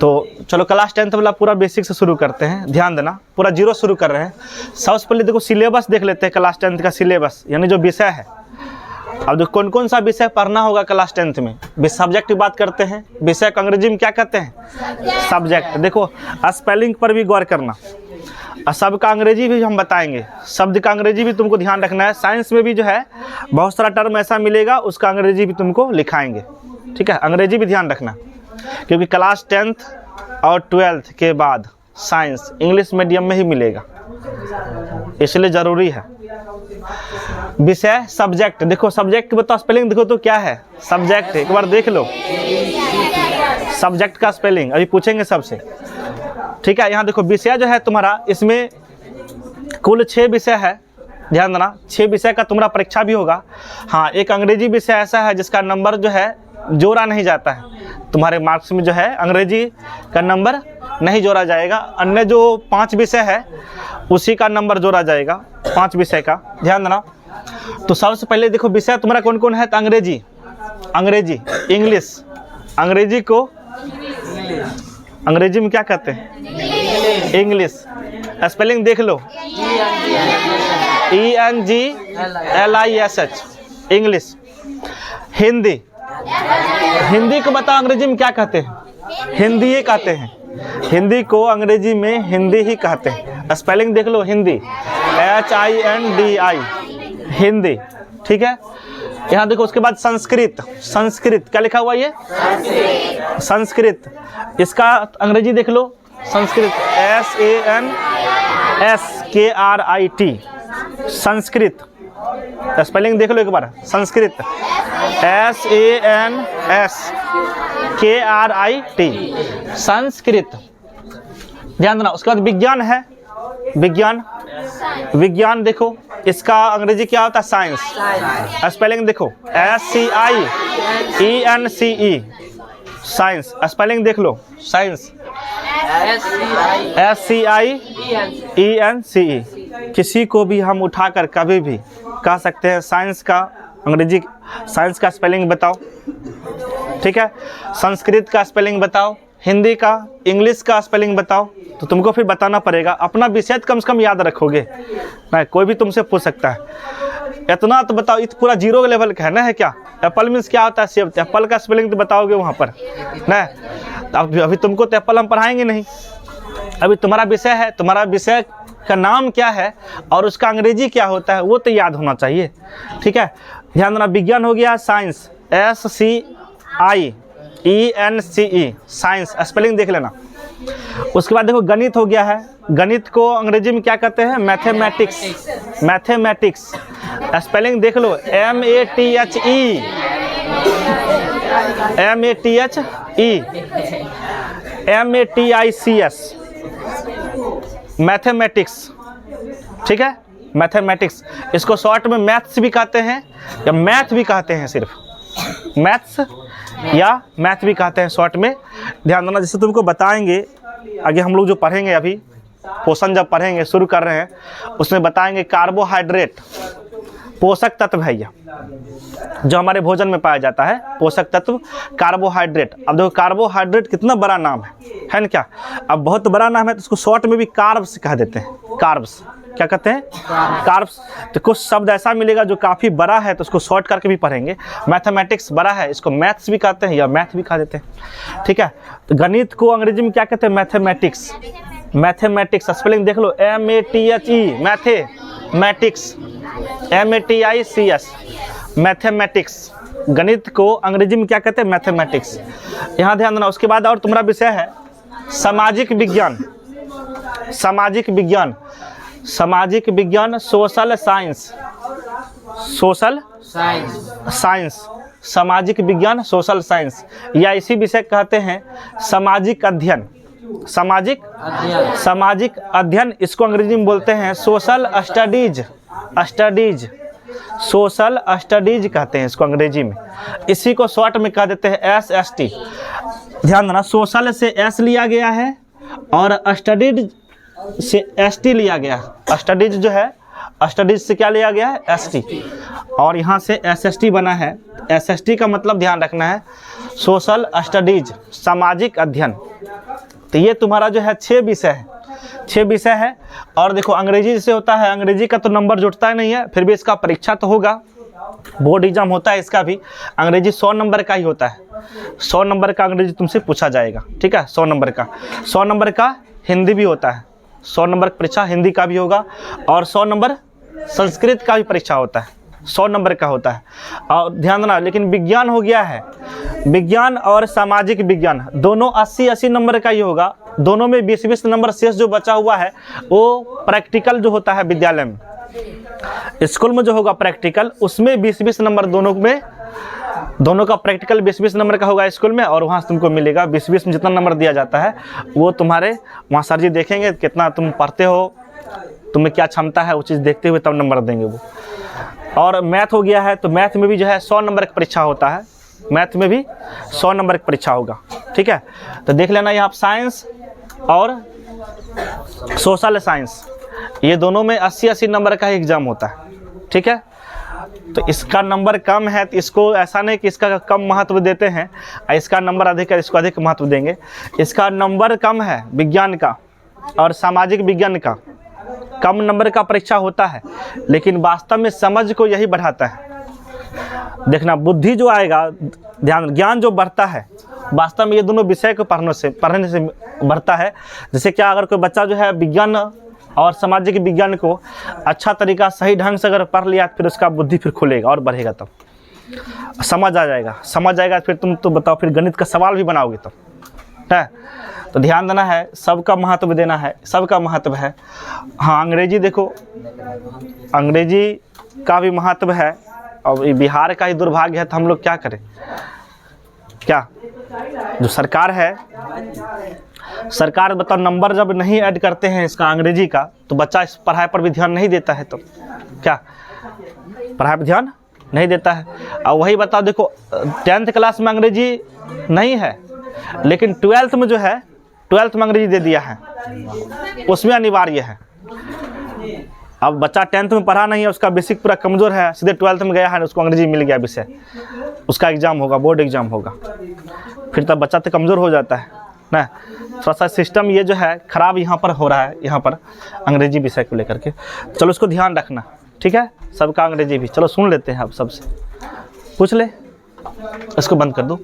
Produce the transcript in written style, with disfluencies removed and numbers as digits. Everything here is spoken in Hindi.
तो चलो क्लास 10th वाला पूरा बेसिक से शुरू करते हैं, ध्यान देना, पूरा जीरो शुरू कर रहे हैं। सबसे पहले देखो सिलेबस देख लेते हैं, क्लास 10th का सिलेबस यानी जो विषय है। अब जो कौन कौन सा विषय पढ़ना होगा क्लास 10th में, सब्जेक्ट की बात करते हैं। विषय को अंग्रेजी में क्या कहते हैं? सब्जेक्ट। देखो स्पेलिंग पर भी गौर करना, और शब्द का अंग्रेजी भी हम बताएंगे, शब्द का अंग्रेजी भी तुमको ध्यान रखना है। साइंस में भी जो है बहुत सारा टर्म ऐसा मिलेगा, उसका अंग्रेजी भी तुमको लिखाएंगे, ठीक है। अंग्रेजी भी ध्यान रखना, क्योंकि क्लास 10th और 12th के बाद साइंस इंग्लिश मीडियम में ही मिलेगा, इसलिए ज़रूरी है। विषय सब्जेक्ट, देखो सब्जेक्ट बताओ स्पेलिंग देखो तो क्या है सब्जेक्ट, एक बार देख लो सब्जेक्ट का स्पेलिंग, अभी पूछेंगे सबसे, ठीक है। यहाँ देखो विषय जो है तुम्हारा, इसमें कुल 6 विषय है, ध्यान देना। 6 विषय का तुम्हारा परीक्षा भी होगा। हाँ, एक अंग्रेजी विषय ऐसा है जिसका नंबर जो है जोड़ा नहीं जाता है, तुम्हारे मार्क्स में जो है अंग्रेजी का नंबर नहीं जोड़ा जाएगा। अन्य जो 5 विषय है उसी का नंबर जोड़ा जाएगा, 5 विषय का, ध्यान देना। तो सबसे पहले देखो विषय तुम्हारा कौन कौन है, तो अंग्रेजी, इंग्लिश, अंग्रेजी को अंग्रेजी में क्या कहते हैं? इंग्लिश। स्पेलिंग देख लो, ENGLISH, इंग्लिश। हिंदी, हिंदी को बताओ अंग्रेजी में क्या कहते हैं? हिंदी ही कहते हैं, हिंदी को अंग्रेजी में हिंदी ही कहते हैं। स्पेलिंग देख लो, हिंदी HINDI, हिंदी, ठीक है। यहाँ देखो उसके बाद संस्कृत, संस्कृत क्या लिखा हुआ ये? संस्कृत, इसका अंग्रेजी देख लो, संस्कृत SANSKRIT, संस्कृत। स्पेलिंग देख लो एक बार, संस्कृत SANSKRIT, संस्कृत, ध्यान देना। उसके बाद विज्ञान है, विज्ञान, विज्ञान देखो इसका अंग्रेजी क्या होता है? साइंस। स्पेलिंग देखो SCIENCE, साइंस। स्पेलिंग देख लो, साइंस SCIENCE। किसी को भी हम उठाकर कभी भी कह सकते हैं साइंस का अंग्रेजी, साइंस का स्पेलिंग बताओ, ठीक है। संस्कृत का स्पेलिंग बताओ, हिंदी का, इंग्लिश का स्पेलिंग बताओ, तो तुमको फिर बताना पड़ेगा। अपना विषय कम से कम याद रखोगे ना, कोई भी तुमसे पूछ सकता है। इतना तो बताओ, इतना पूरा जीरो लेवल का है ना, है क्या? एप्पल मीन्स क्या होता है? सेब। एप्पल का स्पेलिंग तो बताओगे वहाँ पर ना। अभी तुमको तो एप्पल हम पढ़ाएंगे नहीं, अभी तुम्हारा विषय है, तुम्हारा विषय का नाम क्या है और उसका अंग्रेजी क्या होता है वो तो याद होना चाहिए, ठीक है। ध्यान देना, विज्ञान हो गया, साइंस SCIENCE, साइंस। स्पेलिंग देख लेना। उसके बाद देखो गणित हो गया है, गणित को अंग्रेजी में क्या कहते हैं? Mathematics, mathematics. स्पेलिंग देख लो MATHE, MATICS, मैथमेटिक्स, ठीक है। मैथमेटिक्स, इसको शॉर्ट में मैथ्स भी कहते हैं या मैथ भी कहते हैं, सिर्फ मैथ्स या मैथ भी कहते हैं शॉर्ट में। ध्यान देना, जैसे तुमको बताएंगे आगे हम लोग जो पढ़ेंगे, अभी पोषण जब पढ़ेंगे शुरू कर रहे हैं, उसमें बताएंगे कार्बोहाइड्रेट पोषक तत्व है, यह जो हमारे भोजन में पाया जाता है, पोषक तत्व कार्बोहाइड्रेट। अब देखो कार्बोहाइड्रेट कितना बड़ा नाम है ना क्या? अब बहुत बड़ा नाम है तो उसको शॉर्ट में भी कार्ब्स कह देते हैं, कार्ब्स। क्या कहते हैं? कार्ब्स। तो कुछ शब्द ऐसा मिलेगा जो काफ़ी बड़ा है तो उसको शॉर्ट करके भी पढ़ेंगे। मैथमेटिक्स बड़ा है, इसको मैथ्स भी कहते हैं या मैथ भी कह देते हैं, ठीक है। तो गणित को अंग्रेजी में क्या कहते हैं? Mathematics, mathematics. स्पेलिंग देख लो MATHE, मैथमेटिक्स, MATICS, मैथमेटिक्स। गणित को अंग्रेजी में क्या कहते हैं? मैथमेटिक्स। यहाँ ध्यान देना। उसके बाद और तुम्हारा विषय है सामाजिक विज्ञान, सामाजिक विज्ञान, सामाजिक विज्ञान, सोशल साइंस, सोशल साइंस, सामाजिक विज्ञान, सोशल साइंस, या इसी विषय कहते हैं सामाजिक अध्ययन, सामाजिक अध्ययन, सामाजिक अध्ययन। इसको अंग्रेजी में बोलते हैं social studies, studies, social studies कहते हैं इसको अंग्रेजी में। इसी को शॉर्ट में कह देते हैं SST। ध्यान देना, सोशल से S लिया गया है और स्टडीज से ST लिया गया। स्टडीज जो है स्टडीज से क्या लिया गया है, ST, और यहाँ से SST बना है। SST का मतलब ध्यान रखना है सोशल स्टडीज, सामाजिक अध्ययन। तो ये तुम्हारा जो है 6 विषय है, 6 विषय है। और देखो अंग्रेजी जैसे होता है, अंग्रेजी का तो नंबर जुटता नहीं है, फिर भी इसका परीक्षा तो होगा, बोर्ड एग्जाम होता है इसका भी। अंग्रेजी 100 नंबर का ही होता है, 100 नंबर का अंग्रेजी तुमसे पूछा जाएगा, ठीक है, 100 नंबर का। 100 नंबर का हिंदी भी होता है, 100 नंबर परीक्षा हिंदी का भी होगा, और 100 नंबर संस्कृत का भी परीक्षा होता है, 100 नंबर का होता है। और ध्यान देना, लेकिन विज्ञान हो गया है, विज्ञान और सामाजिक विज्ञान दोनों 80-80 नंबर का ही होगा। दोनों में 20-20 नंबर शेष जो बचा हुआ है वो प्रैक्टिकल जो होता है विद्यालय में, स्कूल में जो होगा प्रैक्टिकल, उसमें 20-20 नंबर दोनों में, दोनों का प्रैक्टिकल 20-20 नंबर का होगा स्कूल में, और वहाँ से तुमको मिलेगा 20-20 में जितना नंबर दिया जाता है वो तुम्हारे वहाँ सर जी देखेंगे कितना तुम पढ़ते हो, तुम्हें क्या क्षमता है, वो चीज़ देखते हुए तब नंबर देंगे वो। और मैथ हो गया है, तो मैथ में भी जो है 100 नंबर की परीक्षा होता है, मैथ में भी 100 नंबर की परीक्षा होगा, ठीक है। तो देख लेना यहाँ साइंस और सोशल साइंस, ये दोनों में 80-80 नंबर का ही एग्ज़ाम होता है, ठीक है। तो इसका नंबर कम है, तो इसको ऐसा नहीं कि इसका कम महत्व देते हैं, इसका नंबर अधिक है इसको अधिक महत्व देंगे। इसका नंबर कम है विज्ञान का और सामाजिक विज्ञान का, कम नंबर का परीक्षा होता है, लेकिन वास्तव में समझ को यही बढ़ाता है। देखना बुद्धि जो आएगा, ध्यान, ज्ञान जो बढ़ता है वास्तव में ये दोनों विषय को पढ़ने से बढ़ता है। जैसे क्या, अगर कोई बच्चा जो है विज्ञान और सामाजिक विज्ञान को अच्छा तरीका सही ढंग से अगर पढ़ लिया, फिर उसका बुद्धि फिर खुलेगा और बढ़ेगा, तब समझ आ जाएगा, फिर तुम तो बताओ, फिर गणित का सवाल भी बनाओगे तब, है। तो ध्यान देना है, सबका महत्व देना है, सबका महत्व है। हाँ, अंग्रेजी देखो, अंग्रेजी का भी महत्व है, और बिहार का ही दुर्भाग्य है, तो हम लोग क्या करें, क्या जो सरकार है, सरकार बताओ नंबर जब नहीं ऐड करते हैं इसका अंग्रेजी का, तो बच्चा इस पढ़ाई पर भी ध्यान नहीं देता है, तो क्या पढ़ाई पर ध्यान नहीं देता है। और वही बताओ, देखो 10th क्लास में अंग्रेजी नहीं है, लेकिन 12th में जो है, 12th में अंग्रेजी दे दिया है, उसमें अनिवार्य है। अब बच्चा 10th में पढ़ा नहीं है, उसका बेसिक पूरा कमज़ोर है, सीधे 12th में गया है, उसको अंग्रेजी मिल गया विषय, उसका एग्ज़ाम होगा, बोर्ड एग्ज़ाम होगा, फिर तब बच्चा तो कमज़ोर हो जाता है ना। थोड़ा सा सिस्टम ये जो है ख़राब यहाँ पर हो रहा है, यहाँ पर अंग्रेजी विषय को लेकर के। चलो इसको ध्यान रखना, ठीक है, सबका अंग्रेजी भी। चलो सुन लेते हैं, आप सबसे पूछ ले, इसको बंद कर दो।